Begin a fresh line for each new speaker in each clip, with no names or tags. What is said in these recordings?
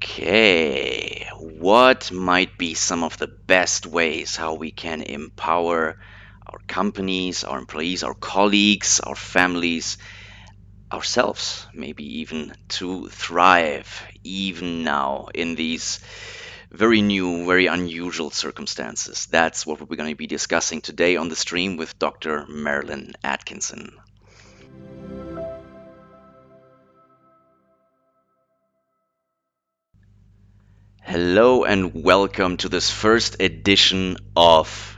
Okay, what might be some of the best ways how we can empower our companies, our employees, our colleagues, our families, ourselves, maybe even to thrive, even now in these very new, very unusual circumstances? That's what we're going to be discussing today on the stream with Dr. Marilyn Atkinson. Hello and welcome to this first edition of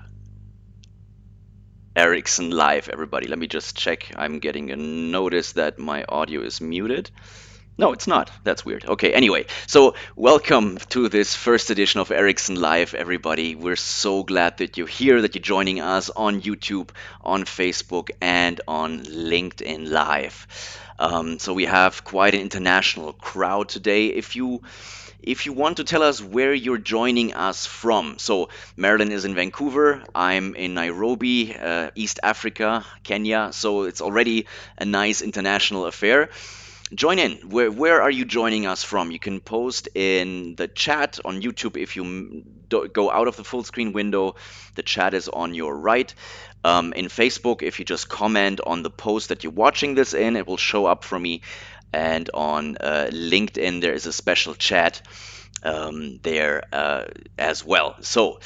Erickson Live, everybody. Let me just check. I'm getting a notice that my audio is muted. No, it's not. That's weird. Okay, anyway, so welcome to this first edition of Ericsson Live, everybody. We're so glad that you're here, that you're joining us on YouTube, on Facebook, and on LinkedIn Live. So we have quite an international crowd today. If you want to tell us where you're joining us from, so Marilyn is in Vancouver, I'm in Nairobi, East Africa, Kenya, so it's already a nice international affair. Join in. Where are you joining us from? You can post in the chat on YouTube. If you go out of the full screen window, the chat is on your right. In Facebook, if you just comment on the post that you're watching this in, it will show up for me. And on LinkedIn, there is a special chat there as well. So,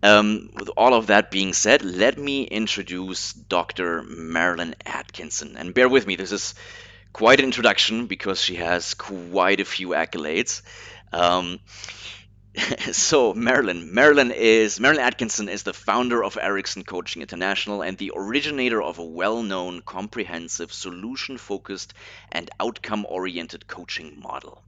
with all of that being said, let me introduce Dr. Marilyn Atkinson. And bear with me, this is quite an introduction because she has quite a few accolades. Um, so Marilyn Atkinson is the founder of Erickson Coaching International and the originator of a well-known, comprehensive, solution-focused, and outcome-oriented coaching model.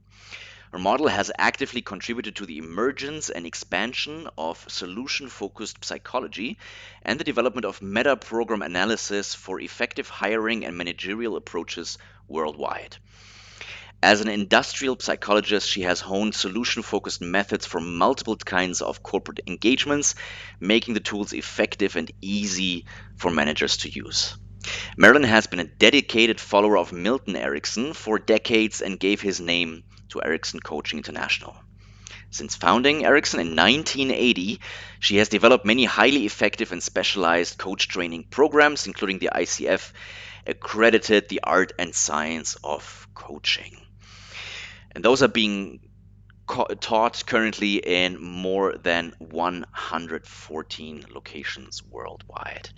Her model has actively contributed to the emergence and expansion of solution-focused psychology and the development of meta-program analysis for effective hiring and managerial approaches worldwide. As an industrial psychologist, she has honed solution-focused methods for multiple kinds of corporate engagements, making the tools effective and easy for managers to use. Marilyn has been a dedicated follower of Milton Erickson for decades and gave his name to Erickson Coaching International. Since founding Erickson in 1980, she has developed many highly effective and specialized coach training programs, including the ICF accredited The Art and Science of Coaching. And those are being taught currently in more than 114 locations worldwide.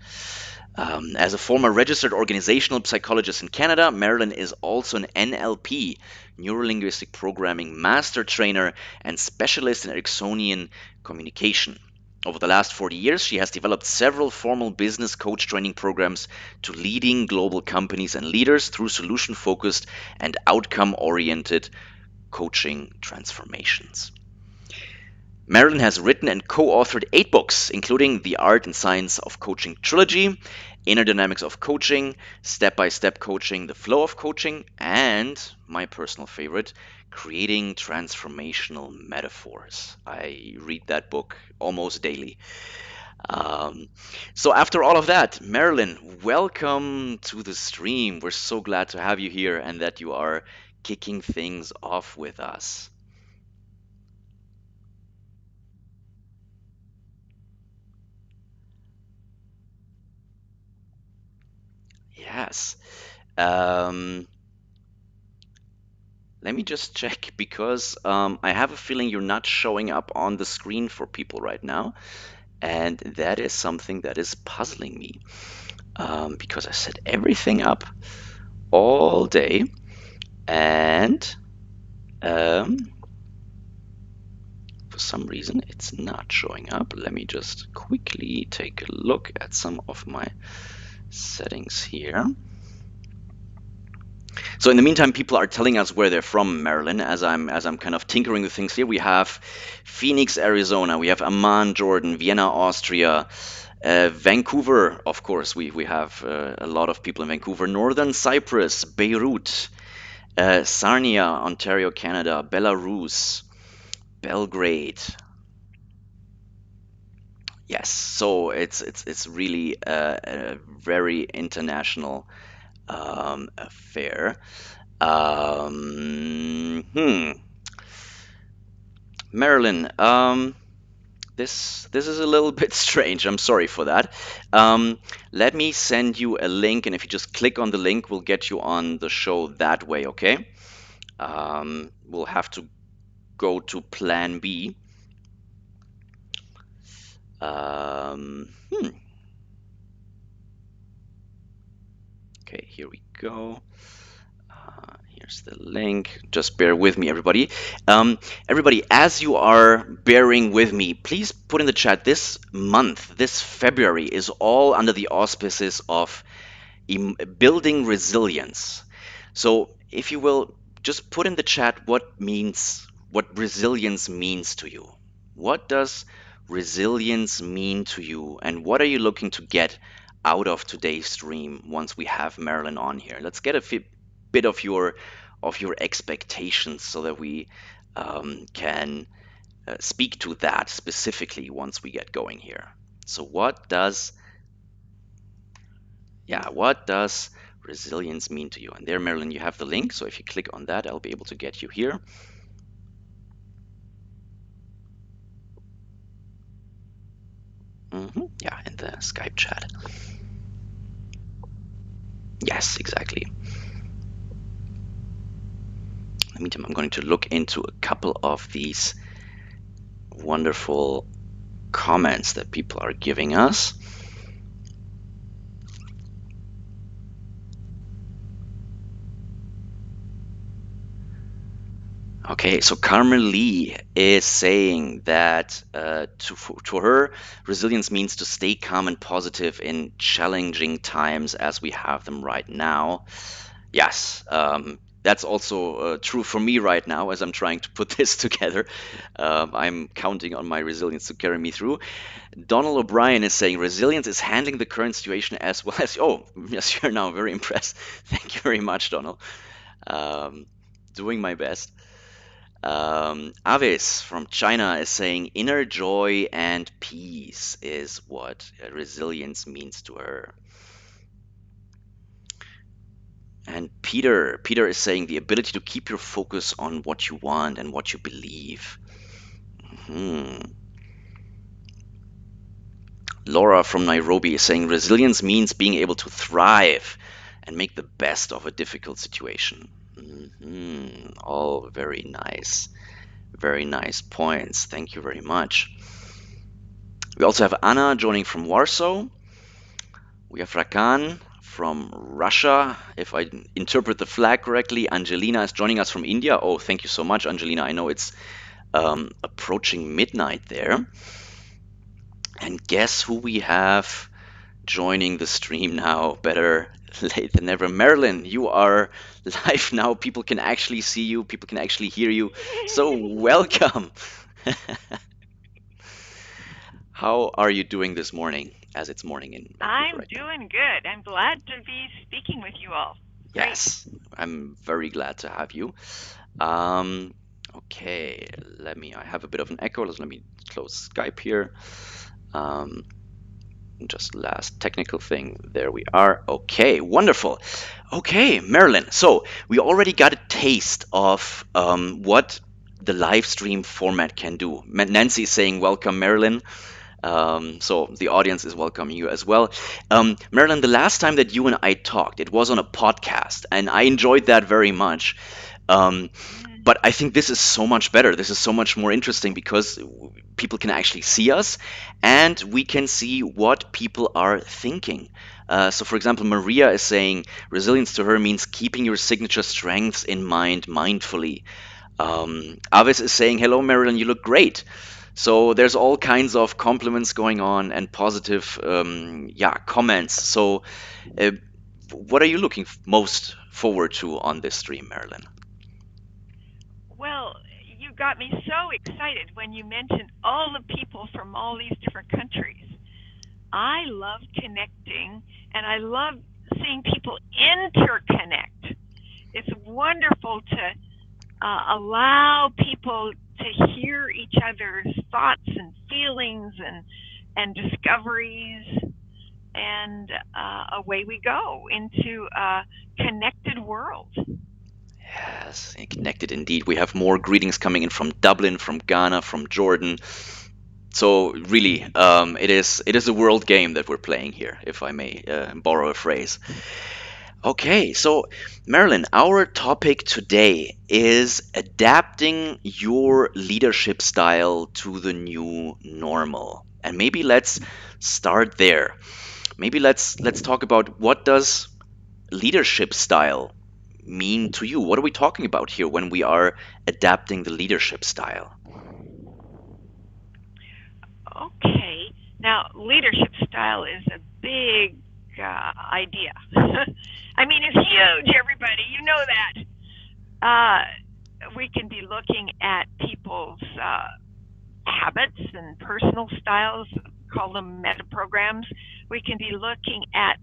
As a former registered organizational psychologist in Canada, Marilyn is also an NLP, Neuro-Linguistic Programming Master Trainer and specialist in Ericksonian communication. Over the last 40 years, she has developed several formal business coach training programs to leading global companies and leaders through solution-focused and outcome-oriented coaching transformations. Marilyn has written and co-authored 8 books, including The Art and Science of Coaching Trilogy, Inner Dynamics of Coaching, Step-by-Step Coaching, The Flow of Coaching, and my personal favorite, Creating Transformational Metaphors. I read that book almost daily. So after all of that, Marilyn, welcome to the stream. We're so glad to have you here and that you are kicking things off with us. Yes. Um, Let me just check because I have a feeling you're not showing up on the screen for people right now. And that is something that is puzzling me because I set everything up all day and um, for some reason it's not showing up. Let me just quickly take a look at some of my settings here. So in the meantime, people are telling us where they're from, Maryland, as I'm kind of tinkering with things here. We have Phoenix, Arizona. We have Amman, Jordan. Vienna, Austria. Vancouver, of course. We have a lot of people in Vancouver. Northern Cyprus, Beirut, Sarnia, Ontario, Canada. Belarus, Belgrade. Yes, so it's really a very international affair. Hmm. Marilyn, this is a little bit strange. I'm sorry for that. Um, Let me send you a link, and if you just click on the link, we'll get you on the show that way, okay? We'll have to go to Plan B. Um, hmm. Okay, here we go. Here's the link. Just bear with me, everybody. Everybody, as you are bearing with me, please put in the chat this month, this February, is all under the auspices of building resilience. So, if you will, just put in the chat what resilience means to you. What does resilience mean to you, and what are you looking to get out of today's stream once we have Marilyn on here? Let's get a bit of your expectations so that we can speak to that specifically once we get going here. So, what does resilience mean to you? And there, Marilyn, you have the link. So if you click on that, I'll be able to get you here. Yeah, in the Skype chat. Yes, exactly. In the meantime, I'm going to look into a couple of these wonderful comments that people are giving us. Okay, so Carmen Lee is saying that to her, resilience means to stay calm and positive in challenging times as we have them right now. Yes, that's also true for me right now as I'm trying to put this together. I'm counting on my resilience to carry me through. Donald O'Brien is saying resilience is handling the current situation as well as. Oh, yes, you're now very impressed. Thank you very much, Donald. Um, Doing my best. Avis from China is saying inner joy and peace is what resilience means to her. And Peter is saying the ability to keep your focus on what you want and what you believe. Hmm. Laura from Nairobi is saying resilience means being able to thrive and make the best of a difficult situation. All very nice points. Thank you very much. We also have Anna joining from Warsaw. We have Rakan from Russia, if I interpret the flag correctly. Angelina is joining us from India. Oh, thank you so much, Angelina. I know it's approaching midnight there. And guess who we have joining the stream now? Better late than never. Marilyn, you are live now. People can actually see you, people can actually hear you. So, welcome. How are you doing this morning, as it's morning in Vancouver right now?
I'm doing good. I'm glad to be speaking with you all. Great.
Yes, I'm very glad to have you. Okay, I have a bit of an echo. Let me close Skype here. Just last technical thing. There we are. Okay, wonderful. Okay, Marilyn. So we already got a taste of what the live stream format can do. Nancy is saying, welcome, Marilyn. So the audience is welcoming you as well. Marilyn, the last time that you and I talked, it was on a podcast, and I enjoyed that very much. But I think this is so much better. This is so much more interesting because people can actually see us and we can see what people are thinking. So, for example, Maria is saying resilience to her means keeping your signature strengths in mind mindfully. Avis is saying, hello, Marilyn, you look great. So there's all kinds of compliments going on and positive, comments. So, uh, what are you looking most forward to on this stream, Marilyn?
Well, you got me so excited when you mentioned all the people from all these different countries. I love connecting and I love seeing people interconnect. It's wonderful to allow people to hear each other's thoughts and feelings and discoveries, and away we go into a connected world.
Yes, connected indeed. We have more greetings coming in from Dublin, from Ghana, from Jordan. So really, it is a world game that we're playing here, if I may borrow a phrase. Okay, so Marilyn, our topic today is adapting your leadership style to the new normal. And maybe let's start there. Maybe let's talk about what does leadership style mean to you? What are we talking about here when we are adapting the leadership style?
Okay. Now, leadership style is a big idea. I mean, it's huge, everybody. You know that. We can be looking at people's habits and personal styles, call them meta programs. We can be looking at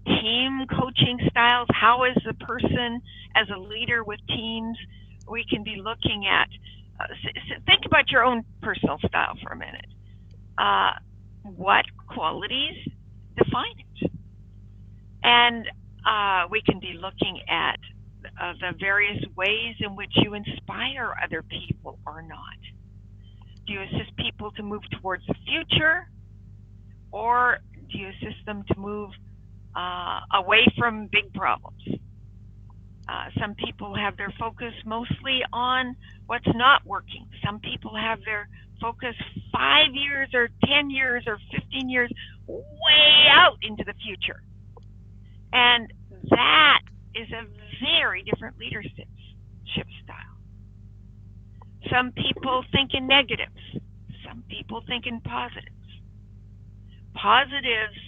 team coaching styles. How is the person as a leader with teams? We can be looking at, think about your own personal style for a minute. Uh, what qualities define it? And we can be looking at the various ways in which you inspire other people or not. Do you assist people to move towards the future, or do you assist them to move away from big problems? Some people have their focus mostly on what's not working. Some people have their focus 5 years or 10 years or 15 years way out into the future. And that is a very different leadership style. Some people think in negatives, some people think in positives. Positives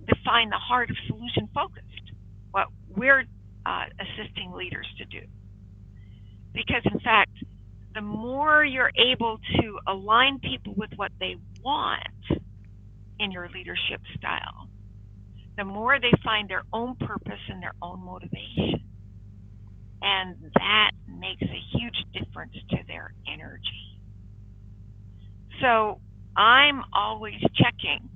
define the heart of solution focused, what we're assisting leaders to do. Because, in fact, the more you're able to align people with what they want in your leadership style, the more they find their own purpose and their own motivation. And that makes a huge difference to their energy. So I'm always checking,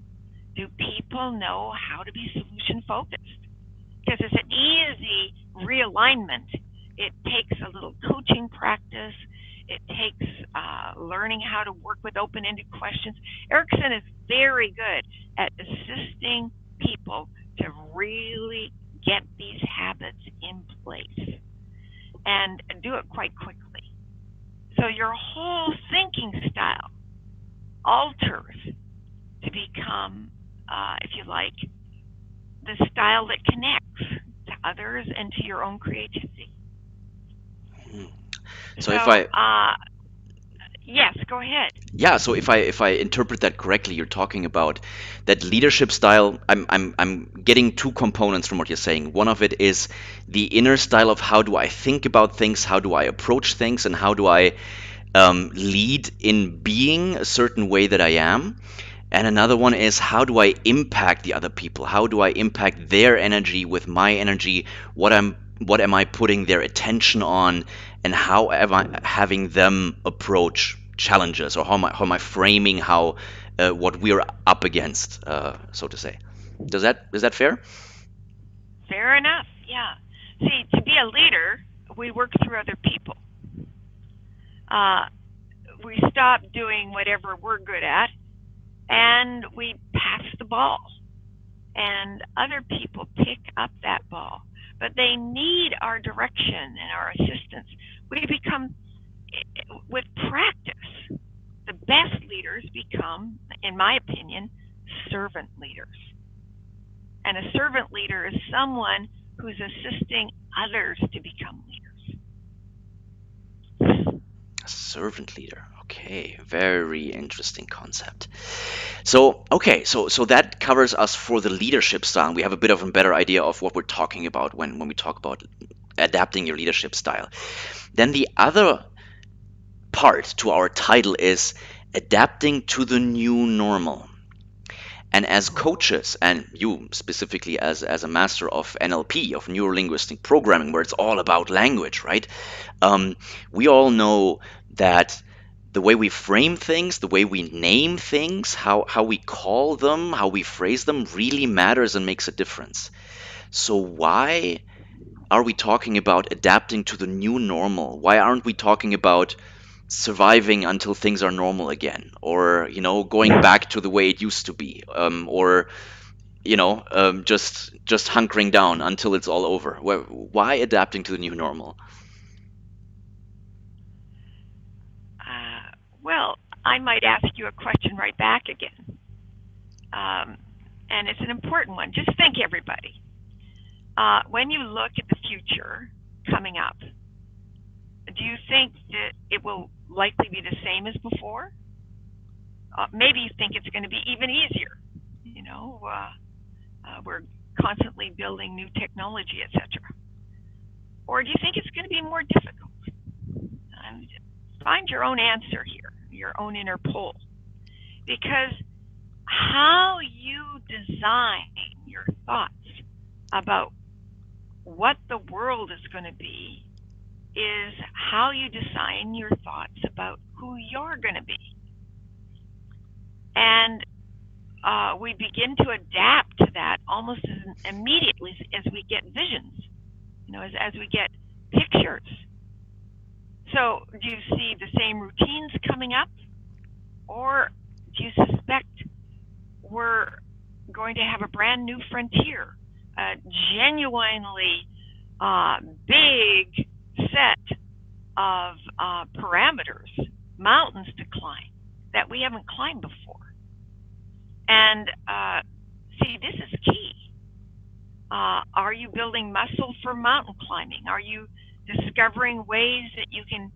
do people know how to be solution focused? Because it's an easy realignment. It takes a little coaching practice. It takes learning how to work with open-ended questions. Erickson is very good at assisting people to really get these habits in place and do it quite quickly. So your whole thinking style alters to become, if you like, the style that connects to others and to your own creativity.
Hmm. So if
So,
I
yes, go ahead.
Yeah, so if I interpret that correctly, you're talking about that leadership style. I'm getting two components from what you're saying. One of it is the inner style of how do I think about things, how do I approach things, and how do I lead in being a certain way that I am. And another one is how do I impact the other people? How do I impact their energy with my energy? What am I putting their attention on, and how am I having them approach challenges, or how am I framing how what we're up against, so to say. Is that fair?
Fair enough. Yeah. See, to be a leader, we work through other people. Uh, we stop doing whatever we're good at and we pass the ball. And other people pick up that ball. But they need our direction and our assistance. We become, with practice, the best leaders become, in my opinion, servant leaders. And a servant leader is someone who's assisting others to become leaders.
Servant leader. Okay, very interesting concept. So that covers us for the leadership style. We have a bit of a better idea of what we're talking about when we talk about adapting your leadership style. Then the other part to our title is adapting to the new normal. And as coaches, and you specifically as a master of NLP, of neuro linguistic programming, where it's all about language, right? We all know that the way we frame things, the way we name things, how we call them, how we phrase them really matters and makes a difference. So, why are we talking about adapting to the new normal? Why aren't we talking about surviving until things are normal again, or going back to the way it used to be, or just hunkering down until it's all over? Why adapting to the new normal?
Uh, well, I might ask you a question right back again. Um, and it's an important one. Just think, everybody. When you look at the future coming up, do you think that it will likely be the same as before? Maybe you think it's going to be even easier. We're constantly building new technology, etc. Or do you think it's going to be more difficult? Um, Find your own answer here, your own inner pull, because how you design your thoughts about what the world is going to be is how you design your thoughts about who you're going to be. And we begin to adapt to that almost as immediately as we get visions, as we get pictures. So, do you see the same routines coming up, or do you suspect we're going to have a brand new frontier, a genuinely big set of parameters, mountains to climb that we haven't climbed before? And see, this is key. Are you building muscle for mountain climbing? Are you discovering ways that you can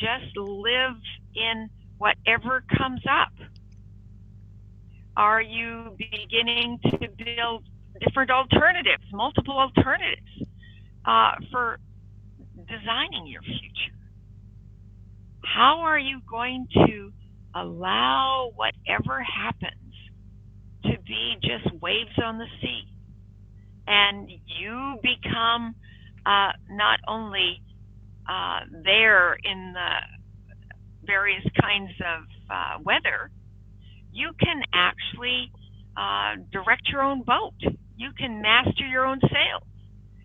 just live in whatever comes up? Are you beginning to build different alternatives, multiple alternatives for designing your future? How are you going to allow whatever happens to be just waves on the sea? And you become not only there in the various kinds of weather, you can actually direct your own boat. You can master your own sails.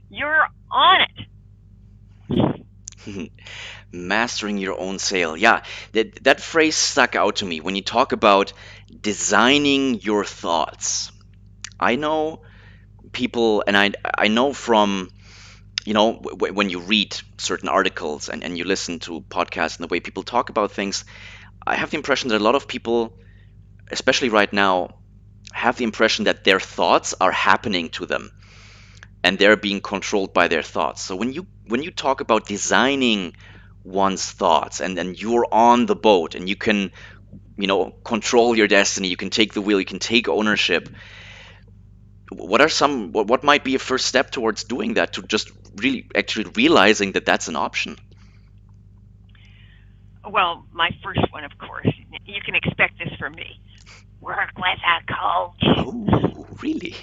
You're on it.
Mastering your own sail. Yeah, that phrase stuck out to me when you talk about designing your thoughts. I know people, and I know from, when you read certain articles and you listen to podcasts and the way people talk about things, I have the impression that a lot of people, especially right now, have the impression that their thoughts are happening to them and they're being controlled by their thoughts. So when you talk about designing one's thoughts, and you're on the boat and you can, control your destiny, you can take the wheel, you can take ownership, what might be a first step towards doing that, to just really actually realizing that that's an option?
Well, my first one, of course, you can expect this from me. Work with a coach.
Oh, really?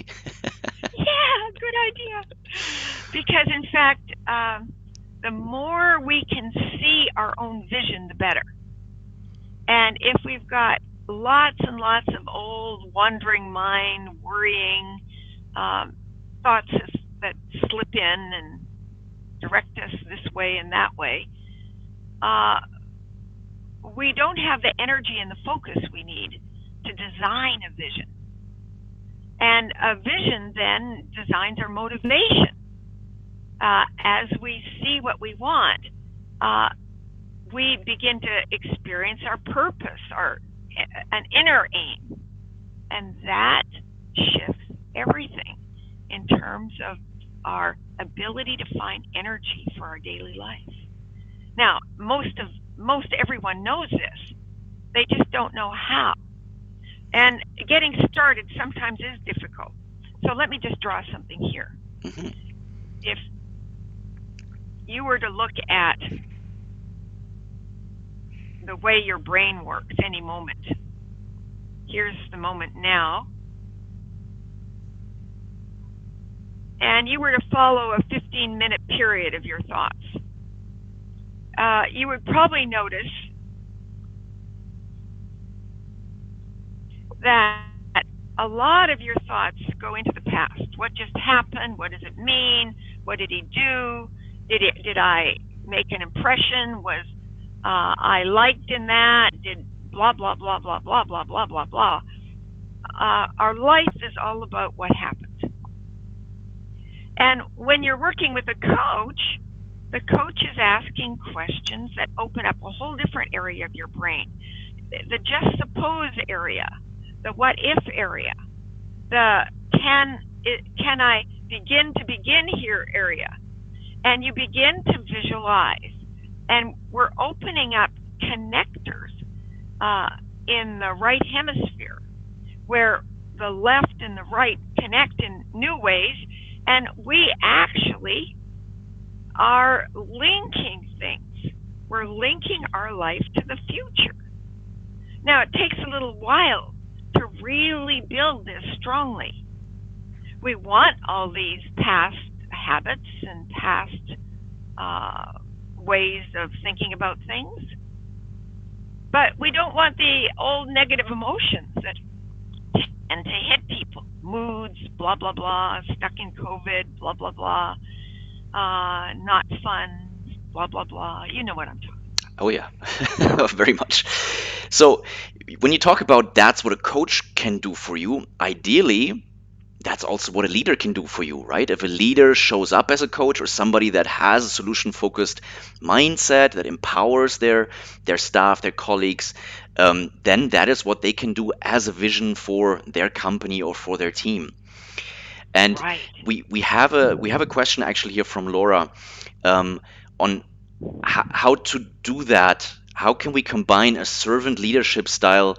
Yeah, good idea. Because, in fact, the more we can see our own vision, the better. And if we've got lots and lots of old wandering mind, worrying thoughts that slip in and direct us this way and that way, we don't have the energy and the focus we need to design a vision. And a vision then designs our motivation. As we see what we want, we begin to experience our purpose, an inner aim, and that shifts everything in terms of our ability to find energy for our daily life. Now, most everyone knows this. They just don't know how. And getting started sometimes is difficult. So let me just draw something here.
Mhm.
If you were to look at the way your brain works any moment, here's the moment now, and you were to follow a 15-minute period of your thoughts, you would probably notice that a lot of your thoughts go into the past. What just happened? What does it mean? What did he do? Did I make an impression? Was I liked in that? Did blah blah blah blah blah blah blah blah blah. Our life is all about what happened. And when you're working with a coach, the coach is asking questions that open up a whole different area of your brain. The just suppose area, the what if area, the can I begin here area. And you begin to visualize. And we're opening up connectors in the right hemisphere where the left and the right connect in new ways. And we actually are linking things. We're linking our life to the future. Now, it takes a little while to really build this strongly. We want all these past habits and past ways of thinking about things, but we don't want the old negative emotions that tend to hit people. Moods, blah, blah, blah, stuck in COVID, blah, blah, blah, not fun, blah, blah, blah. You know what I'm talking about.
Oh yeah, very much. So when you talk about that's what a coach can do for you, ideally, that's also what a leader can do for you, right? If a leader shows up as a coach or somebody that has a solution-focused mindset that empowers their staff, their colleagues, then that is what they can do as a vision for their company or for their team. And
Right.
we have a question actually here from Laura on how to do that. How can we combine a servant leadership style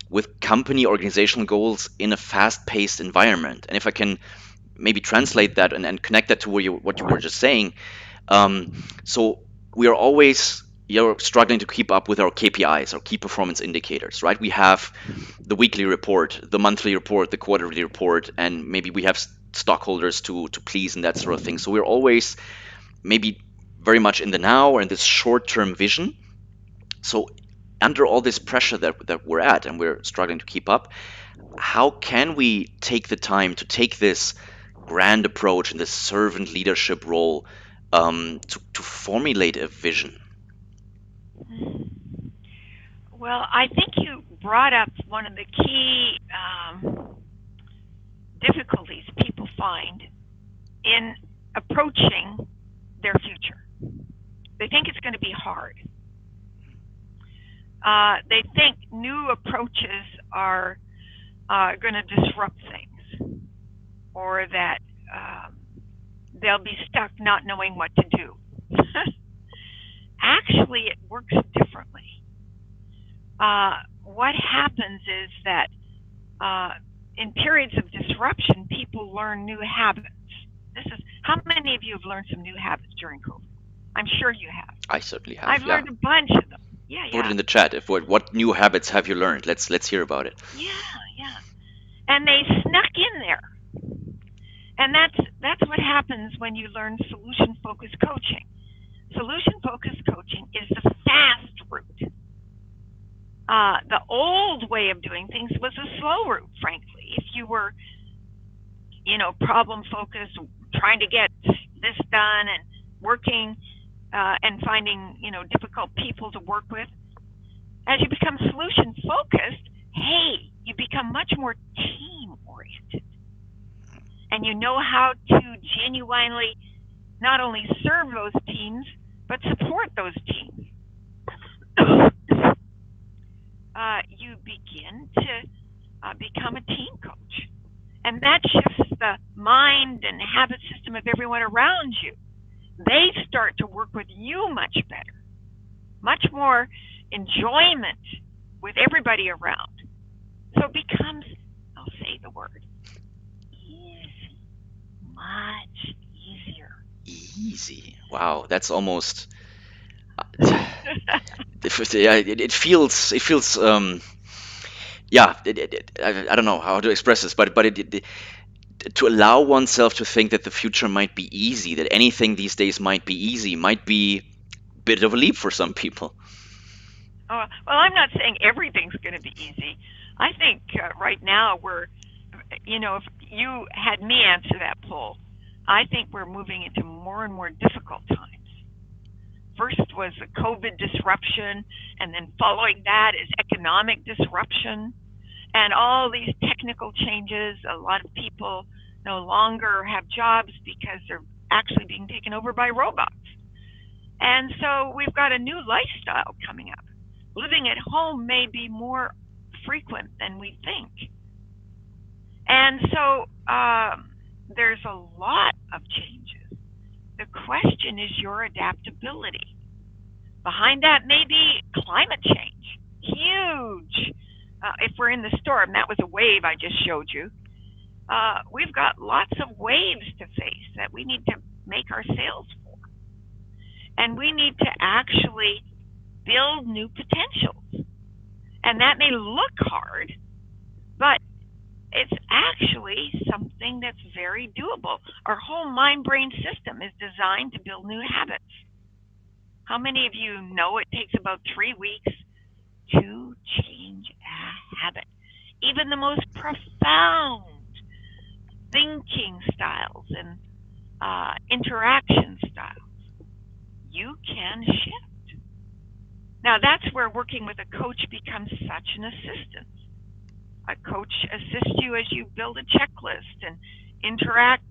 with company organizational goals in a fast-paced environment? And if I can maybe translate that and connect that to what you were just saying, so we are always struggling to keep up with our KPIs, our key performance indicators, right? We have the weekly report, the monthly report, the quarterly report, and maybe we have stockholders to please and that sort of thing. So we're always maybe very much in the now or in this short-term vision. So under all this pressure that we're at and we're struggling to keep up, how can we take the time to take this grand approach and this servant leadership role to formulate a vision?
Well, I think you brought up one of the key difficulties people find in approaching their future. They think it's going to be hard. They think new approaches are going to disrupt things, or that they'll be stuck not knowing what to do. Actually, it works differently. What happens is that in periods of disruption, people learn new habits. How many of you have learned some new habits during COVID? I'm sure you have.
I certainly have.
I've learned a bunch of them. Yeah,
Put it
yeah.
in the chat. If what new habits have you learned? Let's hear about it.
Yeah, yeah. And they snuck in there. And that's what happens when you learn solution-focused coaching. Solution-focused coaching is the fast route. The old way of doing things was a slow route, frankly. If you were, problem-focused, trying to get this done and working and finding, difficult people to work with, as you become solution-focused, hey, you become much more team-oriented. And you know how to genuinely not only serve those teams, but support those teams. You begin to become a team coach. And that shifts the mind and habit system of everyone around you. They start to work with you much better, much more enjoyment with everybody around. So it becomes, I'll say the word, easy, much easier.
Easy. Wow, that's almost. It feels. I don't know how to express this, but to allow oneself to think that the future might be easy, that anything these days might be easy, might be a bit of a leap for some people.
Oh, well, I'm not saying everything's going to be easy. I think right now if you had me answer that poll, I think we're moving into more and more difficult times. First was the COVID disruption, and then following that is economic disruption and all these technical changes. A lot of people no longer have jobs because they're actually being taken over by robots. And so we've got a new lifestyle coming up. Living at home may be more frequent than we think. And so there's a lot of changes. The question is your adaptability. Behind that may be climate change. Huge. If we're in the storm, that was a wave I just showed you. We've got lots of waves to face that we need to make our sails for. And we need to actually build new potentials. And that may look hard, but it's actually something that's very doable. Our whole mind-brain system is designed to build new habits. How many of you know it takes about 3 weeks to change a habit? Even the most profound thinking styles and interaction styles, you can shift. Now, that's where working with a coach becomes such an assistance. A coach assists you as you build a checklist and interact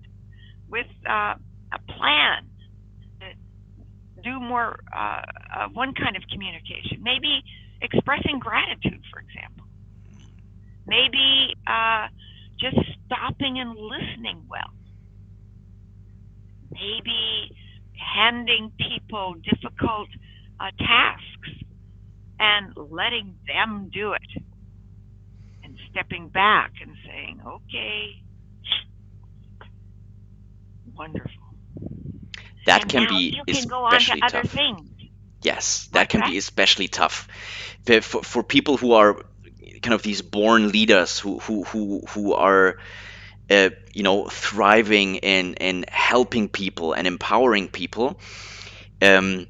with a plan. Do more one kind of communication. Maybe expressing gratitude, for example. Maybe just stopping and listening well. Maybe handing people difficult tasks and letting them do it. And stepping back and saying, okay, wonderful.
That
And
can
now
be
you can go on to
especially
other
tough.
things.
Yes, that
What's
can
that?
be especially tough for people who are kind of these born leaders who are thriving in helping people and empowering people. Um,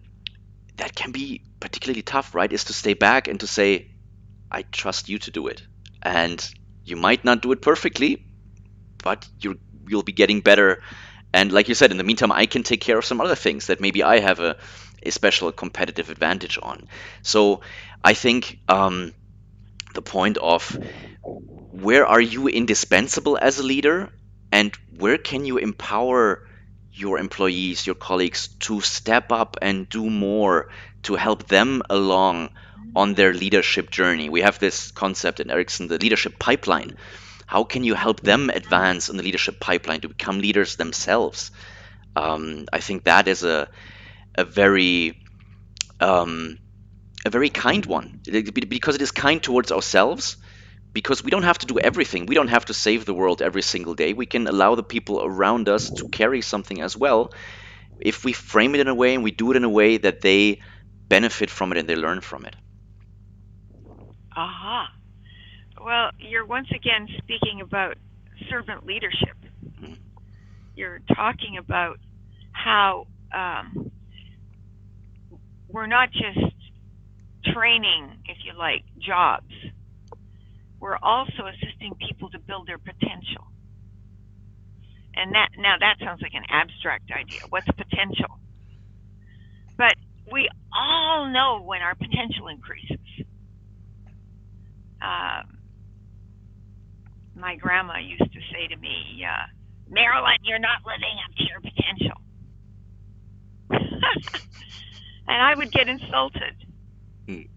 that can be particularly tough, right? Is to stay back and to say, I trust you to do it, and you might not do it perfectly, but you'll be getting better. And like you said, in the meantime, I can take care of some other things that maybe I have a special competitive advantage on. So I think the point of where are you indispensable as a leader, and where can you empower your employees, your colleagues to step up and do more to help them along on their leadership journey. We have this concept in Erickson, the leadership pipeline. How can you help them advance in the leadership pipeline to become leaders themselves? I think that is a very um, a very kind one, because it is kind towards ourselves, because we don't have to do everything. We don't have to save the world every single day. We can allow the people around us to carry something as well if we frame it in a way and we do it in a way that they benefit from it and they learn from it.
Aha. Well, you're once again speaking about servant leadership.
Mm.
You're talking about how we're not just training, if you like, jobs. We're also assisting people to build their potential. And that sounds like an abstract idea. What's potential? But we all know when our potential increases. My grandma used to say to me, Marilyn, you're not living up to your potential. And I would get insulted.
Mm.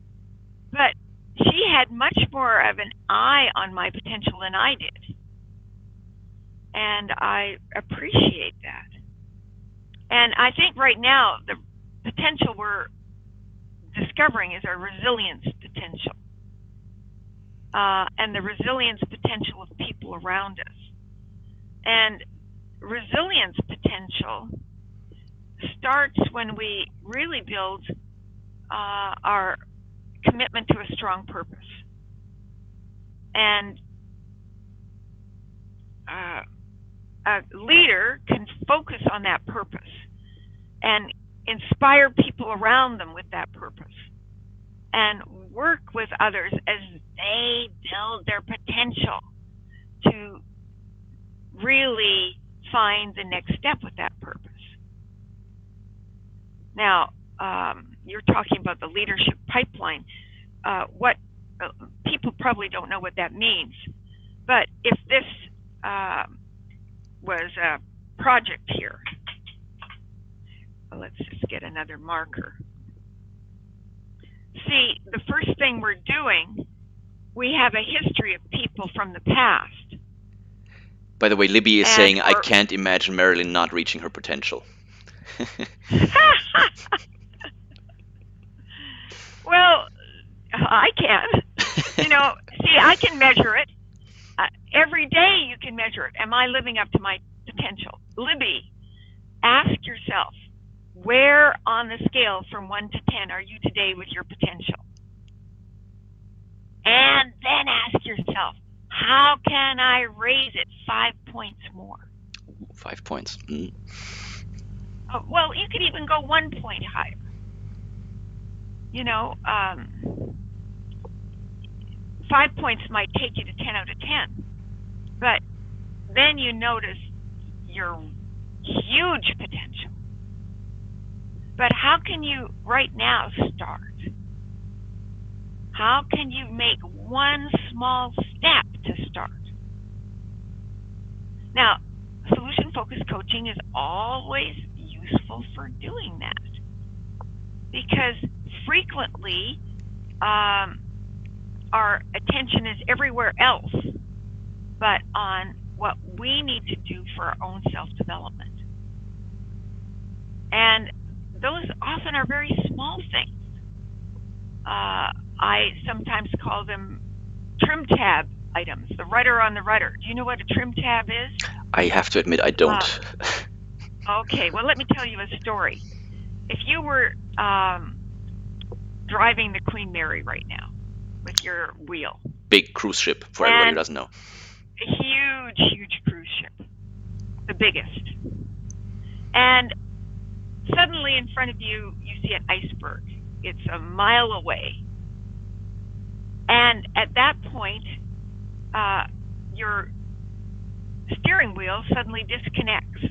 But she had much more of an eye on my potential than I did. And I appreciate that. And I think right now the potential we're discovering is our resilience potential. And the resilience potential of people around us. And resilience potential starts when we really build our commitment to a strong purpose. And a leader can focus on that purpose and inspire people around them with that purpose and work with others as they build their potential to really find the next step with that purpose. Now, you're talking about the leadership pipeline. What people probably don't know what that means, but if this was a project here, let's just get another marker. See, the first thing we're doing, we have a history of people from the past.
By the way, Libby is saying, I can't imagine Marilyn not reaching her potential.
Well, I can. See, I can measure it. Every day you can measure it. Am I living up to my potential? Libby, ask yourself, where on the scale from 1 to 10 are you today with your potential? And then ask yourself, how can I raise it 5 points more?
5 points.
Oh, well, you could even go 1 point higher. 5 points might take you to 10 out of 10. But then you notice your huge potential. But how can you right now start? How can you make one small step to start? Now, solution-focused coaching is always useful for doing that, because frequently our attention is everywhere else but on what we need to do for our own self-development. And those often are very small things. I sometimes call them trim tab items, the rudder on the rudder. Do you know what a trim tab is?
I have to admit, I don't.
Okay, well, let me tell you a story. If you were driving the Queen Mary right now with your wheel.
Big cruise ship, for everybody who doesn't know.
A huge, huge cruise ship. The biggest. And suddenly in front of you, you see an iceberg. It's a mile away. And at that point, your steering wheel suddenly disconnects.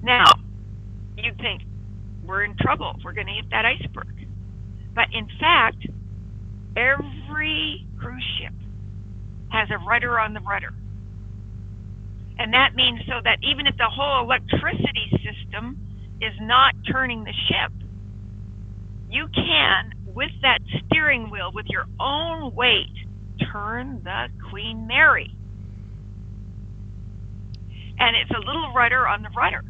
Now, you'd think, we're in trouble. We're going to hit that iceberg. But in fact, every cruise ship has a rudder on the rudder. And that means so that even if the whole electricity system is not turning the ship, you can, with that steering wheel, with your own weight, turn the Queen Mary. And it's a little rudder on the rudder.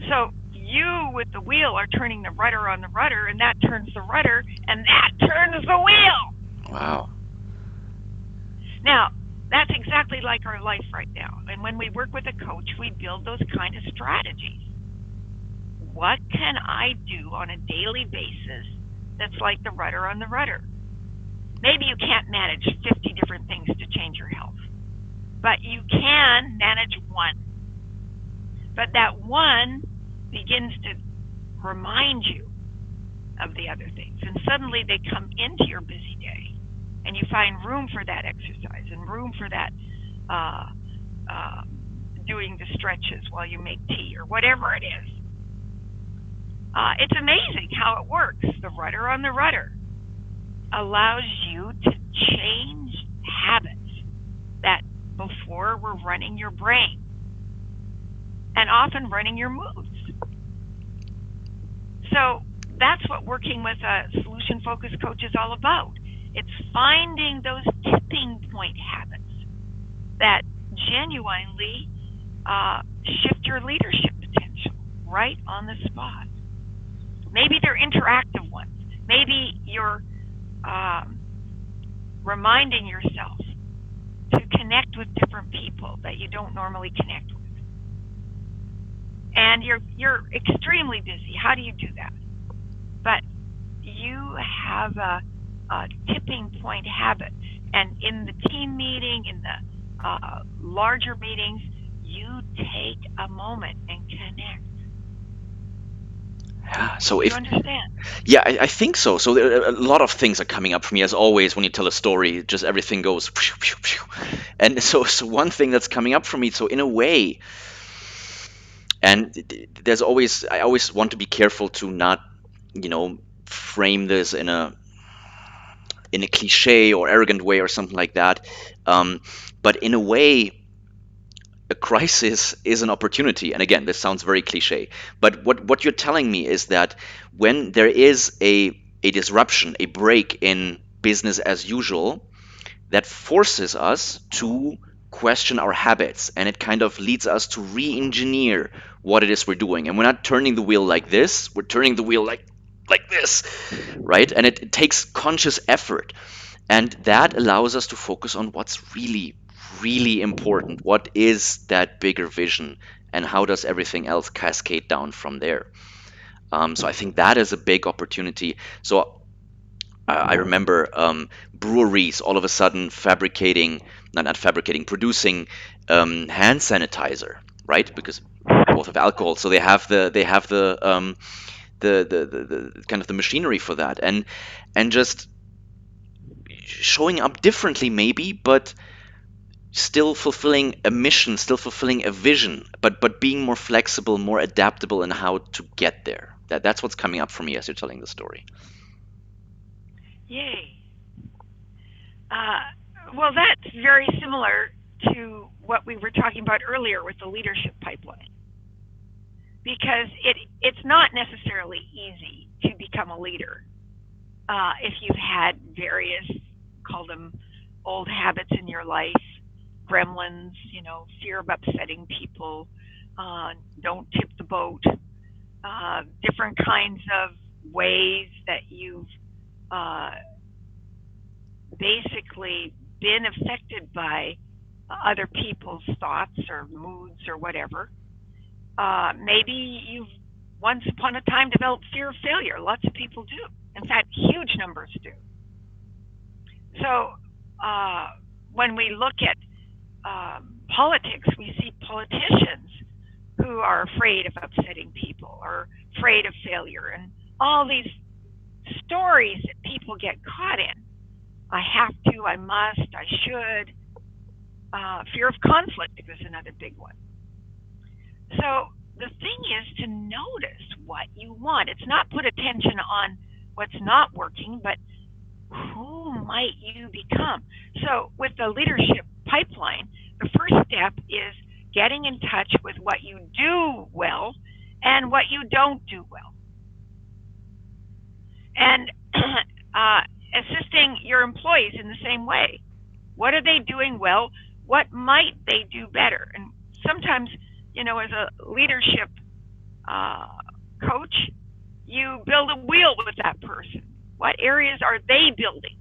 So you, with the wheel, are turning the rudder on the rudder, and that turns the rudder, and that turns the wheel.
Wow.
Now, that's exactly like our life right now. And when we work with a coach, we build those kind of strategies. What can I do on a daily basis that's like the rudder on the rudder? Maybe you can't manage 50 different things to change your health, but you can manage one. But that one begins to remind you of the other things, and suddenly they come into your busy day, and you find room for that exercise and room for that doing the stretches while you make tea or whatever it is. It's amazing how it works. The rudder on the rudder allows you to change habits that before were running your brain and often running your moods. So that's what working with a solution-focused coach is all about. It's finding those tipping point habits that genuinely shift your leadership potential right on the spot. Maybe they're interactive ones. Maybe you're reminding yourself to connect with different people that you don't normally connect with. And you're extremely busy. How do you do that? But you have a tipping point habit. And in the team meeting, in the larger meetings, you take a moment and connect.
Yeah. So
Do you
if
understand?
yeah, I think so. So there, a lot of things are coming up for me as always when you tell a story. Just everything goes, phew, phew, phew. And so one thing that's coming up for me. So in a way, and there's always I always want to be careful to not, frame this in a cliche or arrogant way or something like that. Um, but in a way, a crisis is an opportunity. And again, this sounds very cliche, but what you're telling me is that when there is a disruption, a break in business as usual, that forces us to question our habits, and it kind of leads us to re-engineer what it is we're doing. And we're not turning the wheel like this, we're turning the wheel like this, right? And it takes conscious effort, and that allows us to focus on what's really, really important. What is that bigger vision? And how does everything else cascade down from there? So I think that is a big opportunity. So I remember breweries all of a sudden fabricating, not fabricating, producing hand sanitizer, right? Because we both have alcohol, so they have the kind of the machinery for that, and just showing up differently maybe, but still fulfilling a mission, still fulfilling a vision, but being more flexible, more adaptable in how to get there. That's what's coming up for me as you're telling the story.
Yay. Uh, well, that's very similar to what we were talking about earlier with the leadership pipeline, because it's not necessarily easy to become a leader if you've had various, call them old habits in your life, gremlins, fear of upsetting people, don't tip the boat, different kinds of ways that you've uh, basically been affected by other people's thoughts or moods or whatever. Maybe you've once upon a time developed fear of failure. Lots of people do. In fact, huge numbers do. So uh, when we look at politics, we see politicians who are afraid of upsetting people or afraid of failure and all these stories that people get caught in. I have to, I must, I should. Fear of conflict is another big one. So the thing is to notice what you want. It's not put attention on what's not working, but who might you become? So with the leadership pipeline, the first step is getting in touch with what you do well and what you don't do well. And assisting your employees in the same way. What are they doing well? What might they do better? And sometimes, as a leadership uh, coach, you build a wheel with that person. What areas are they building?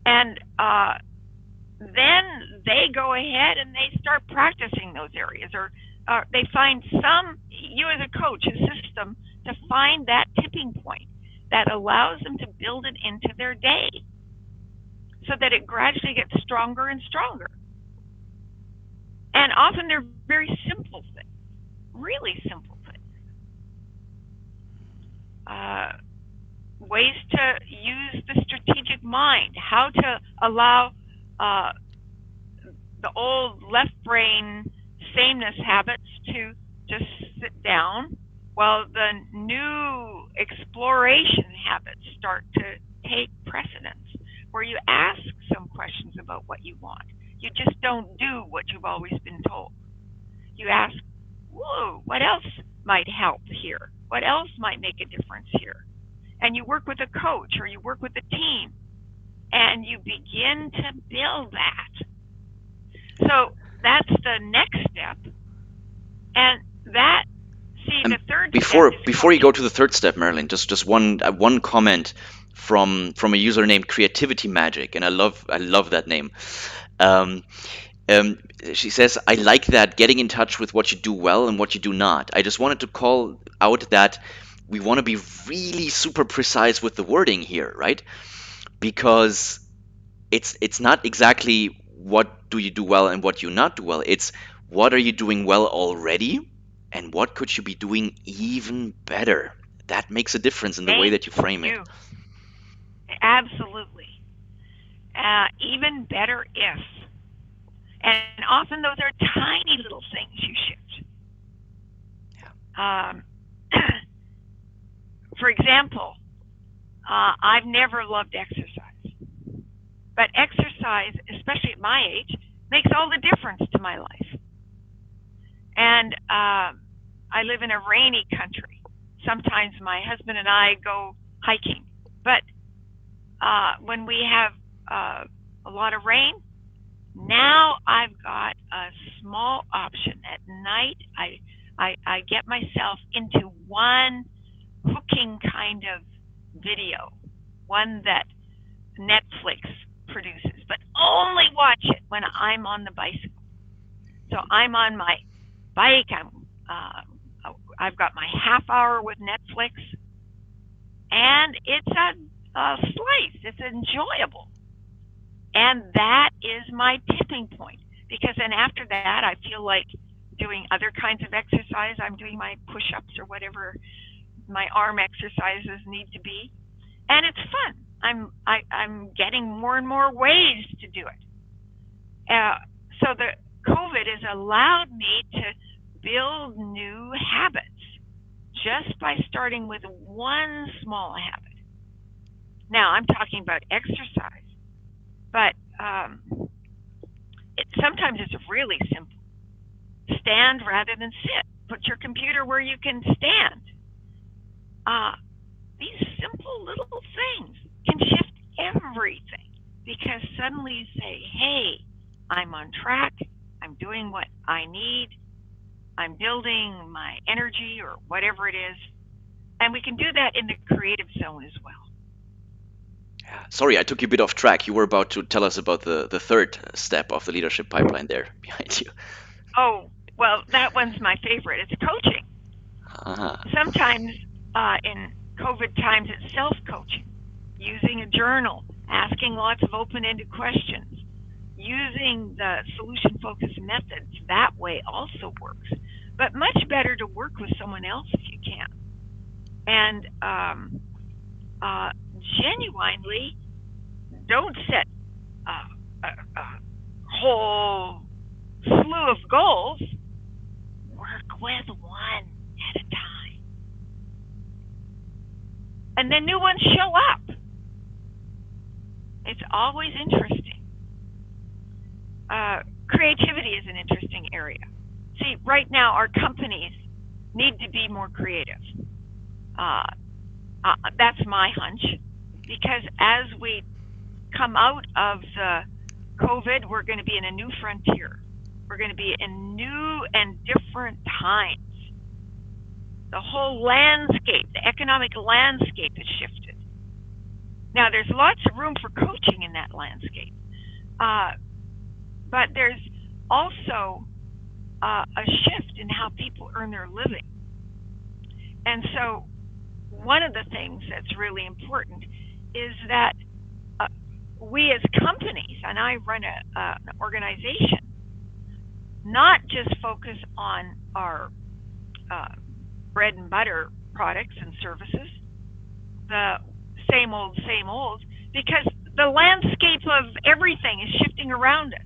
And then they go ahead and they start practicing those areas, or they find you as a coach assist them to find that tipping point that allows them to build it into their day so that it gradually gets stronger and stronger. And often they're very simple things, really simple things. Uh, Ways to use the strategic mind, how to allow uh, the old left brain sameness habits to just sit down while the new exploration habits start to take precedence, where you ask some questions about what you want. You just don't do what you've always been told. You ask, whoa, what else might help here? What else might make a difference here? And you work with a coach or you work with a team and you begin to build that. So that's the next step. And that, see,
And
the third step
before
is
before you
coaching.
go to the third step, Marilyn, just one comment from a user named Creativity Magic, and I love that name. Um, um, she says, "I like that getting in touch with what you do well and what you do not." I just wanted to call out that we want to be really super precise with the wording here, right? Because it's not exactly what do you do well and what you not do well. It's what are you doing well already, And what could you be doing even better? That makes a difference in the way
Thank
that you frame it.
you. Absolutely. Even better if. And often those are tiny little things you shift. Um, for example, I've never loved exercise, but exercise, especially at my age, makes all the difference to my life. And I live in a rainy country. Sometimes my husband and I go hiking, but when we have a lot of rain, now I've got a small option at night. I get myself into one hooking kind of video, one that Netflix produces, but only watch it when I'm on the bicycle. So I'm on my bike. I've got my half hour with Netflix, and it's a slice. It's enjoyable, and that is my tipping point. Because then after that, I feel like doing other kinds of exercise. I'm doing my push-ups or whatever my arm exercises need to be, and it's fun. I'm getting more and more ways to do it. So the COVID has allowed me to build new habits just by starting with one small habit. Now I'm talking about exercise, but sometimes it's really simple. Stand rather than sit. Put your computer where you can stand. These simple little things can shift everything because suddenly you say, hey, I'm on track. I'm doing what I need. I'm building my energy or whatever it is. And we can do that in the creative zone as well.
Sorry, I took you a bit off track. You were about to tell us about the third step of the leadership pipeline there behind you.
Oh, well, that one's my favorite. It's coaching.
Ah,
Sometimes in COVID times, it's self-coaching, using a journal, asking lots of open-ended questions, using the solution-focused methods. That way also works, but much better to work with someone else if you can. And genuinely, don't set a whole slew of goals. Work with one at a time. And then new ones show up. It's always interesting. Creativity is an interesting area. See, right now our companies need to be more creative. That's my hunch, because as we come out of the COVID, we're going to be in a new frontier. We're going to be in new and different times. The whole landscape, the economic landscape has shifted. Now, there's lots of room for coaching in that landscape, but there's also a shift in how people earn their living. And so one of the things that's really important is that we as companies, and I run an organization, not just focus on our bread and butter products and services, the same old, because the landscape of everything is shifting around us.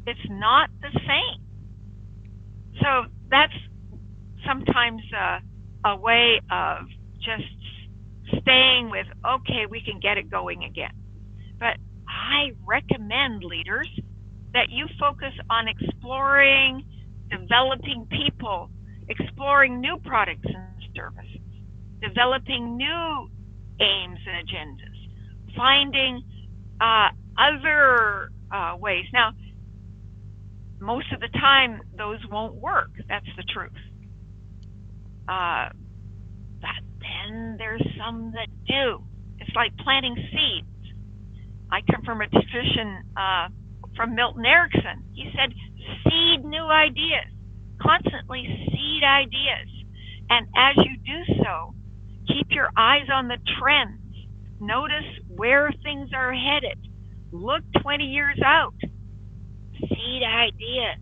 It's not the same. So that's sometimes a way of just staying with, okay, we can get it going again. But I recommend, leaders, that you focus on exploring, developing people, exploring new products and services, developing new aims and agendas, finding other ways. Now, most of the time, those won't work. That's the truth. But then there's some that do. It's like planting seeds. I come from a tradition from Milton Erickson. He said, seed new ideas, constantly seed ideas. And as you do so, keep your eyes on the trends. Notice where things are headed. Look 20 years out. Seed ideas.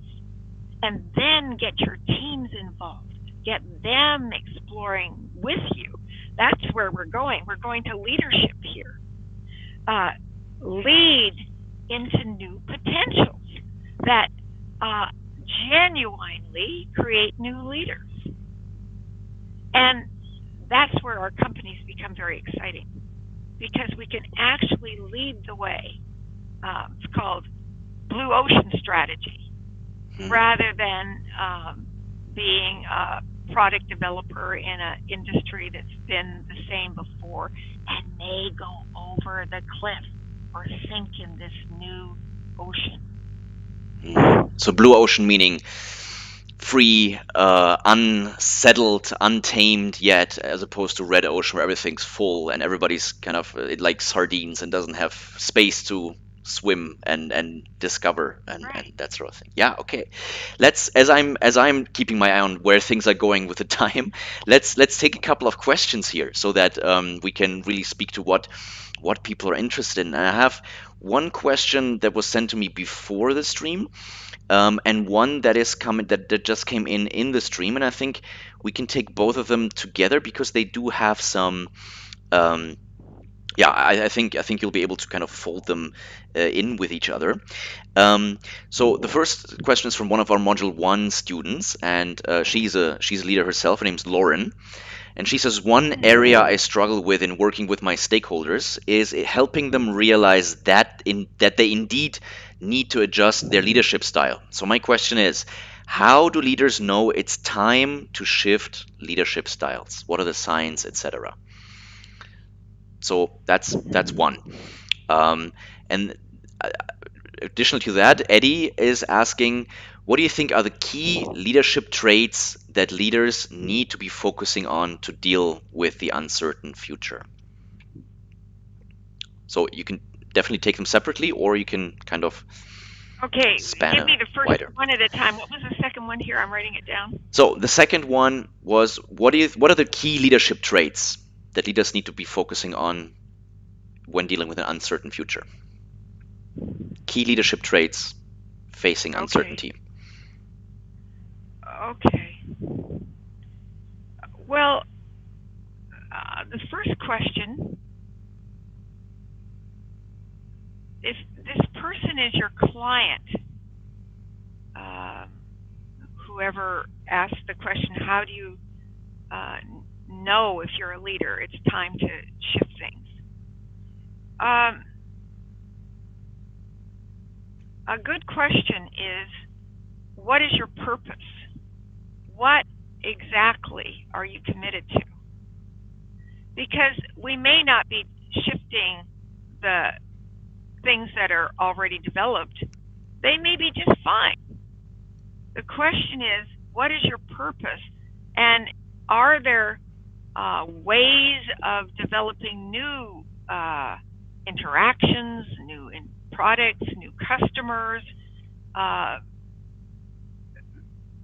And then get your teams involved, get them exploring with you. That's where we're going. We're going to leadership here. uh, Lead into new potentials that uh, genuinely create new leaders. And that's where our companies become very exciting because we can actually lead the way. It's called blue ocean strategy rather than being a product developer in an industry that's been the same before and may go over the cliff or sink in this new ocean.
So blue ocean meaning free, unsettled, untamed yet, as opposed to red ocean where everything's full and everybody's kind of like sardines and doesn't have space to swim and discover and
Right.
that sort of thing. Yeah, okay. Let's as I'm keeping my eye on where things are going with the time, let's take a couple of questions here so that we can really speak to what people are interested in. And I have one question that was sent to me before the stream, and one that is coming that just came in the stream, and I think we can take both of them together because they do have some. Um, yeah, I think you'll be able to kind of fold them in with each other. Um, so the first question is from one of our Module One students, and she's a leader herself. Her name's Lauren, and she says, one area I struggle with in working with my stakeholders is helping them realize that they indeed need to adjust their leadership style. So my question is, how do leaders know it's time to shift leadership styles? What are the signs, etc.? So that's one. Um, and uh, additional to that, Eddie is asking, what do you think are the key leadership traits that leaders need to be focusing on to deal with the uncertain future? So you can definitely take them separately, or you can kind of
Okay,
span
give
a
me the first
wider.
one at a time. What was the second one here? I'm writing it down.
So the second one was, what are the key leadership traits that leaders need to be focusing on when dealing with an uncertain future? Key leadership traits facing
Okay.
uncertainty.
Okay. Well, the first question, if this person is your client, um, whoever asked the question, how do you uh, know if you're a leader? It's time to shift things. Um, a good question is, what is your purpose? What exactly are you committed to? Because we may not be shifting the things that are already developed, they may be just fine. The question is, what is your purpose? And are there ways of developing new interactions, new products, new customers, uh,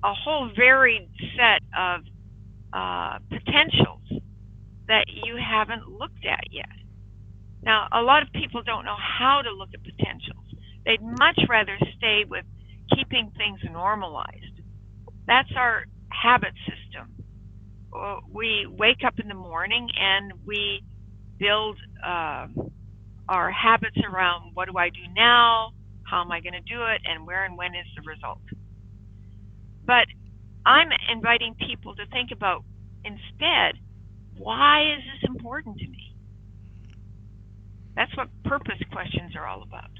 a whole varied set of potentials that you haven't looked at yet? Now, a lot of people don't know how to look at potentials. They'd much rather stay with keeping things normalized. That's our habit system. We wake up in the morning and we build our habits around, what do I do now? How am I going to do it? And where and when is the result? But I'm inviting people to think about, instead, why is this important to me? That's what purpose questions are all about.